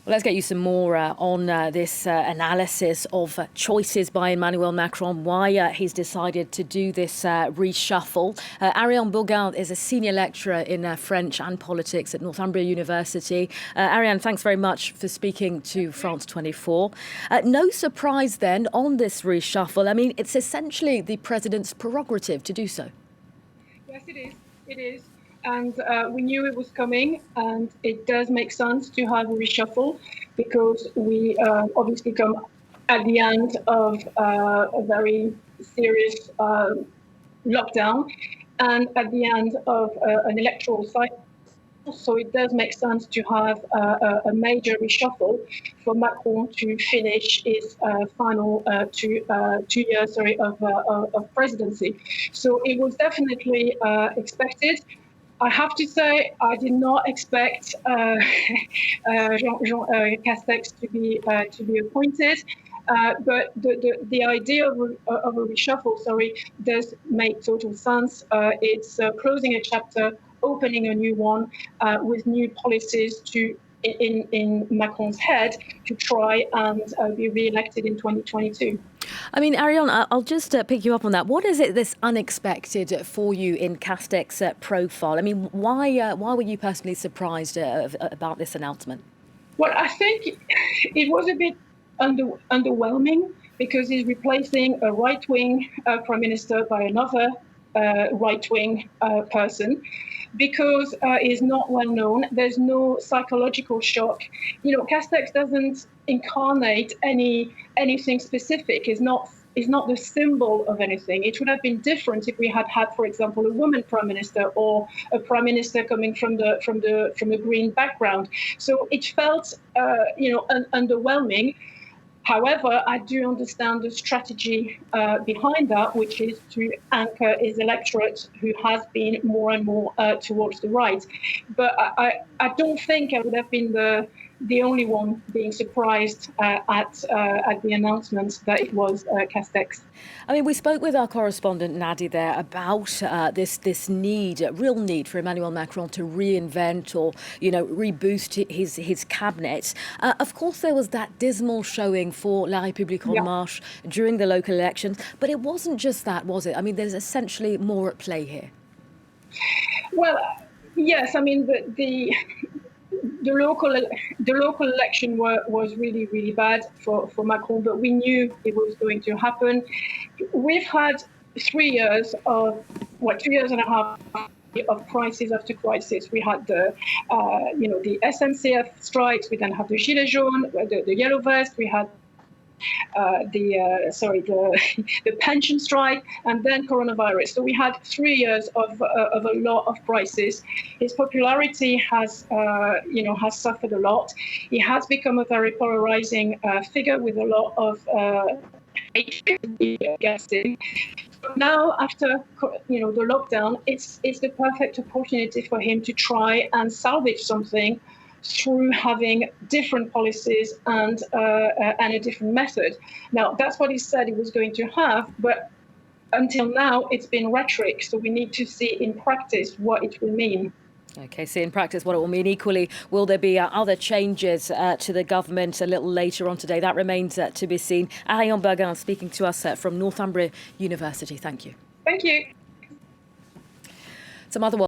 Well, let's get you some more on this analysis of choices by Emmanuel Macron, why he's decided to do this reshuffle. Ariane Bogain is a senior lecturer in French and politics at Northumbria University. Ariane, thanks very much for speaking to France 24. No surprise then on this reshuffle. I mean, it's essentially the president's prerogative to do so. Yes, it is. It is. And we knew it was coming, and it does make sense to have a reshuffle because we obviously come at the end of a very serious lockdown and at the end of an electoral cycle. So it does make sense to have a major reshuffle for Macron to finish his final 2 years of presidency. So it was definitely expected. I have to say, I did not expect Jean Castex to be appointed, but the idea of a reshuffle, does make total sense. It's closing a chapter, opening a new one with new policies in Macron's head to try and be re-elected in 2022. I mean, Ariane, I'll just pick you up on that. What is it that's unexpected for you in Castex's profile? I mean, why were you personally surprised about this announcement? Well, I think it was a bit underwhelming because he's replacing a right-wing prime minister by another right-wing person, because he's not well known. There's no psychological shock. You know, Castex doesn't incarnate anything specific. He's not the symbol of anything. It would have been different if we had, for example, a woman prime minister or a prime minister coming from the Green background. So it felt, underwhelming. However, I do understand the strategy behind that, which is to anchor his electorate, who has been more and more towards the right. But I don't think I would have been the only one being surprised at the announcement that it was Castex. I mean, we spoke with our correspondent Nadi there about this real need for Emmanuel Macron to reinvent or, reboost his cabinet. Of course, there was that dismal showing for La République En Marche during the local elections, but it wasn't just that, was it? I mean, there's essentially more at play here. Well, yes. I mean, the local election was really, really bad for Macron, but we knew it was going to happen. We've had 3 years of 2 years and a half of crisis after crisis. We had the SNCF strikes. We then had the Gilets jaunes, the yellow vest. We had the pension strike, and then coronavirus. So we had 3 years of a lot of crisis. His popularity has suffered a lot. He has become a very polarizing figure with a lot of hatred against him. Now, after the lockdown, it's the perfect opportunity for him to try and salvage something through having different policies and a different method. Now, that's what he said he was going to have, but until now, it's been rhetoric. So we need to see in practice what it will mean. OK, see in practice what it will mean. Equally, will there be other changes to the government a little later on today? That remains to be seen. Ariane Bogain speaking to us from Northumbria University. Thank you. Thank you. Some other